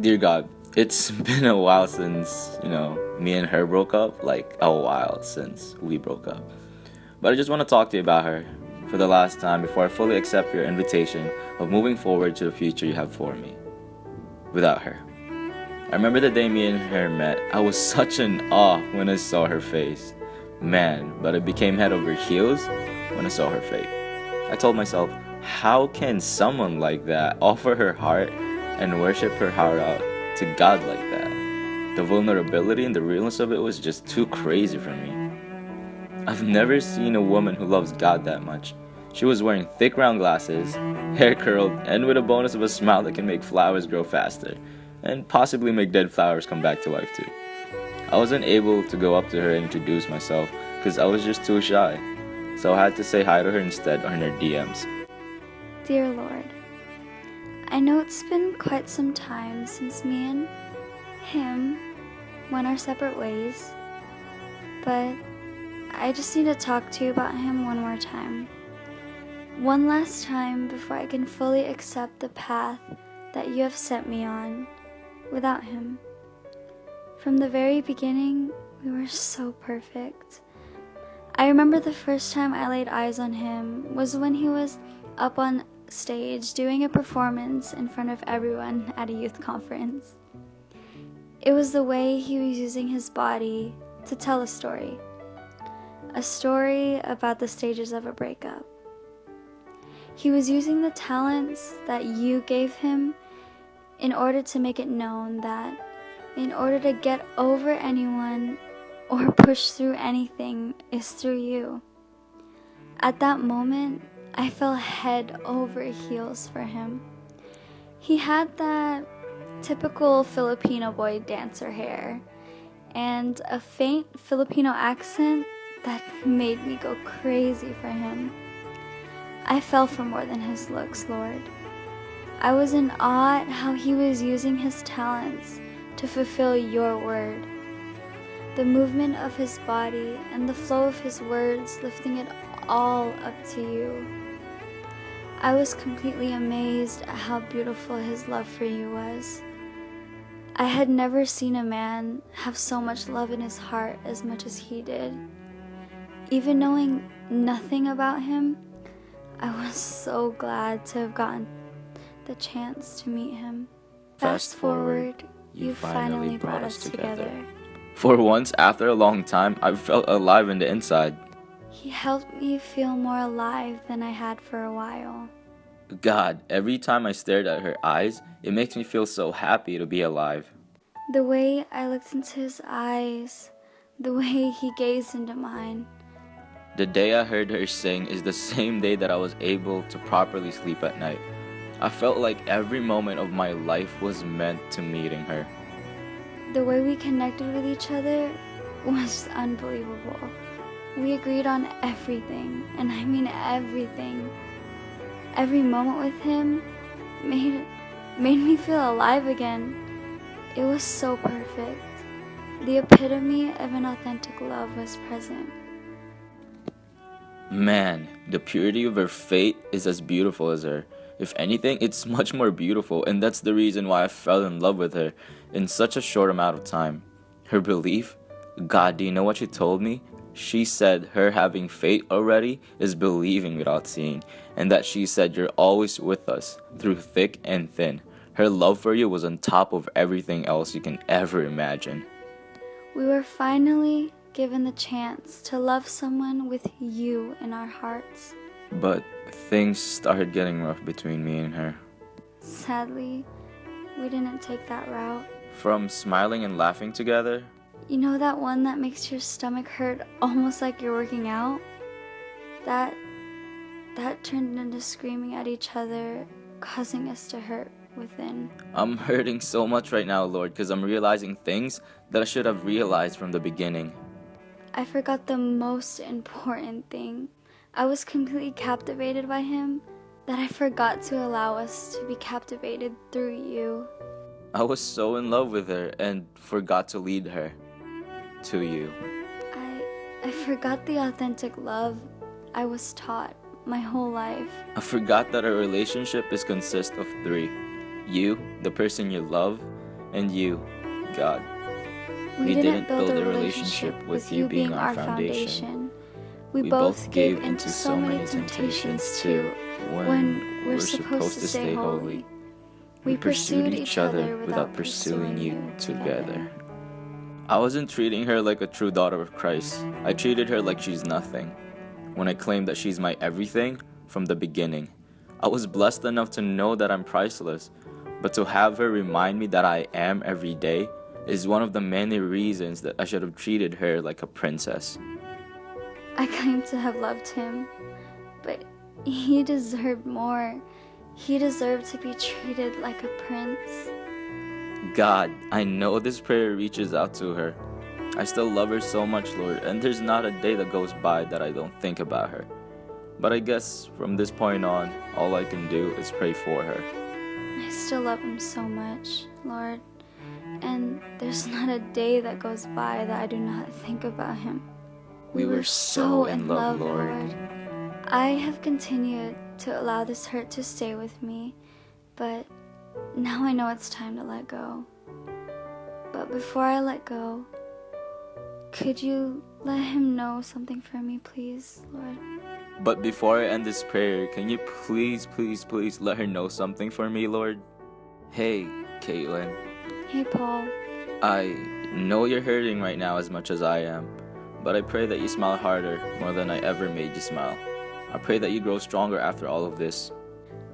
Dear God, it's been a while since, me and her broke up. Like, a while since we broke up. But I just want to talk to you about her for the last time before I fully accept your invitation of moving forward to the future you have for me. Without her. I remember the day me and her met. I was such in awe when I saw her face. Man, but I became head over heels when I saw her fate. I told myself, how can someone like that offer her heart and worship her heart out to God like that? The vulnerability and the realness of it was just too crazy for me. I've never seen a woman who loves God that much. She was wearing thick round glasses, hair curled, and with a bonus of a smile that can make flowers grow faster, and possibly make dead flowers come back to life too. I wasn't able to go up to her and introduce myself because I was just too shy, so I had to say hi to her instead on her DMs. Dear Lord, I know it's been quite some time since me and him went our separate ways, but I just need to talk to you about him one more time. One last time before I can fully accept the path that you have set me on without him. From the very beginning, we were so perfect. I remember the first time I laid eyes on him was when he was up on stage doing a performance in front of everyone at a youth conference. It was the way he was using his body to tell a story about the stages of a breakup. He was using the talents that you gave him in order to make it known that in order to get over anyone or push through anything is through you. At that moment, I fell head over heels for him. He had that typical Filipino boy dancer hair and a faint Filipino accent that made me go crazy for him. I fell for more than his looks, Lord. I was in awe at how he was using his talents to fulfill your word. The movement of his body and the flow of his words, lifting it all up to you. I was completely amazed at how beautiful his love for you was. I had never seen a man have so much love in his heart as much as he did. Even knowing nothing about him, I was so glad to have gotten the chance to meet him. Fast forward, you finally brought us together. For once, after a long time, I felt alive in the inside. He helped me feel more alive than I had for a while. God, every time I stared at her eyes, it makes me feel so happy to be alive. The way I looked into his eyes, the way he gazed into mine. The day I heard her sing is the same day that I was able to properly sleep at night. I felt like every moment of my life was meant to meeting her. The way we connected with each other was unbelievable. We agreed on everything, and I mean everything. Every moment with him made me feel alive again. It was so perfect. The epitome of an authentic love was present. Man, the purity of her fate is as beautiful as her. If anything, it's much more beautiful, and that's the reason why I fell in love with her in such a short amount of time. Her belief? God, do you know what she told me? She said her having faith already is believing without seeing, and that she said you're always with us, through thick and thin. Her love for you was on top of everything else you can ever imagine. We were finally given the chance to love someone with you in our hearts. But things started getting rough between me and her. Sadly, we didn't take that route. From smiling and laughing together, You know that one that makes your stomach hurt almost like you're working out? That turned into screaming at each other, causing us to hurt within. I'm hurting so much right now, Lord, because I'm realizing things that I should have realized from the beginning. I forgot the most important thing. I was completely captivated by him that I forgot to allow us to be captivated through you. I was so in love with her and forgot to lead her to you. I forgot the authentic love I was taught my whole life. I forgot that a relationship is consist of three. You, the person you love, And you, God. We didn't build a relationship with you being our foundation. We both gave into so many temptations too when we're supposed to stay holy. We pursued each other without pursuing you together. I wasn't treating her like a true daughter of Christ. I treated her like she's nothing. When I claimed that she's my everything from the beginning. I was blessed enough to know that I'm priceless, but to have her remind me that I am every day is one of the many reasons that I should have treated her like a princess. I claimed to have loved him, but he deserved more. He deserved to be treated like a prince. God, I know this prayer reaches out to her. I still love her so much, Lord, and there's not a day that goes by that I don't think about her. But I guess from this point on, all I can do is pray for her. I still love him so much, Lord, and there's not a day that goes by that I do not think about him. We were so in love, Lord. I have continued to allow this hurt to stay with me, but now I know it's time to let go. But before I let go, could you let him know something for me, please, Lord? But before I end this prayer, can you please let her know something for me, Lord? Hey, Caitlyn. Hey, Paul. I know you're hurting right now as much as I am, but I pray that you smile harder more than I ever made you smile. I pray that you grow stronger after all of this.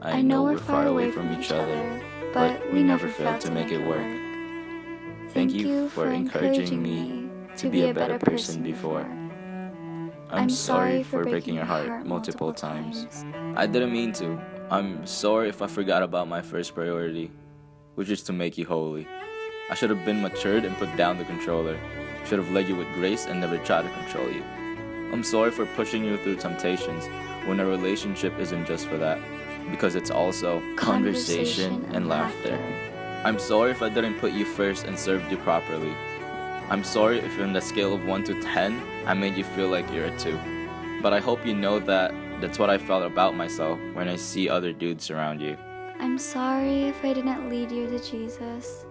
I know we're far away from each other, but we never failed to make it work. Thank you for encouraging me to be a better person before. I'm sorry for breaking your heart multiple times. I didn't mean to. I'm sorry if I forgot about my first priority, which is to make you holy. I should have been matured and put down the controller. Should have led you with grace and never tried to control you. I'm sorry for pushing you through temptations when a relationship isn't just for that, because it's also conversation and laughter. I'm sorry if I didn't put you first and served you properly. I'm sorry if on the scale of 1 to 10, I made you feel like you're a 2. But I hope you know that that's what I felt about myself when I see other dudes around you. I'm sorry if I didn't lead you to Jesus.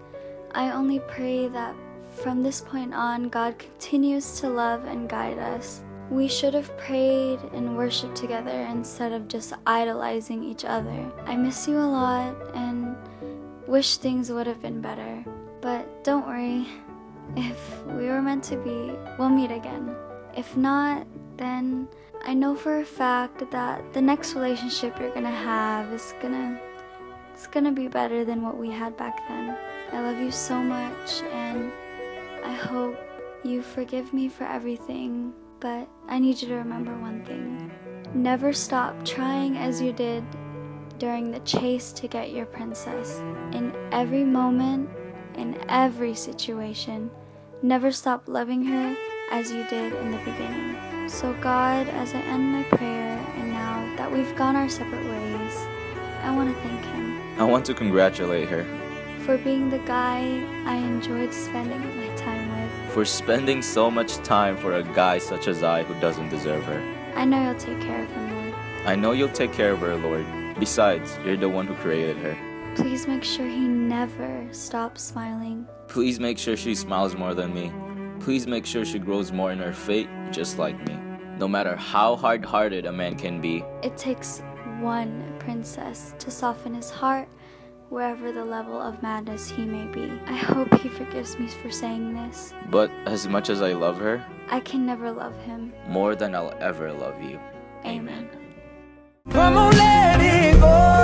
I only pray that from this point on, God continues to love and guide us. We should have prayed and worshiped together instead of just idolizing each other. I miss you a lot and wish things would have been better. But don't worry. If we were meant to be, we'll meet again. If not, then I know for a fact that the next relationship you're gonna have is gonna be better than what we had back then. I love you so much, and I hope you forgive me for everything, but I need you to remember one thing. Never stop trying as you did during the chase to get your princess. In every moment, in every situation, never stop loving her as you did in the beginning. So God, as I end my prayer, and now that we've gone our separate ways, I want to thank him. I want to congratulate her. For being the guy I enjoyed spending my time with. For spending so much time for a guy such as I who doesn't deserve her. I know you'll take care of him, Lord. I know you'll take care of her, Lord. Besides, you're the one who created her. Please make sure he never stops smiling. Please make sure she smiles more than me. Please make sure she grows more in her fate, just like me. No matter how hard-hearted a man can be, it takes one princess to soften his heart, wherever the level of madness he may be. I hope he forgives me for saying this. But as much as I love her, I can never love him more than I'll ever love you. Amen. Come on, let it go.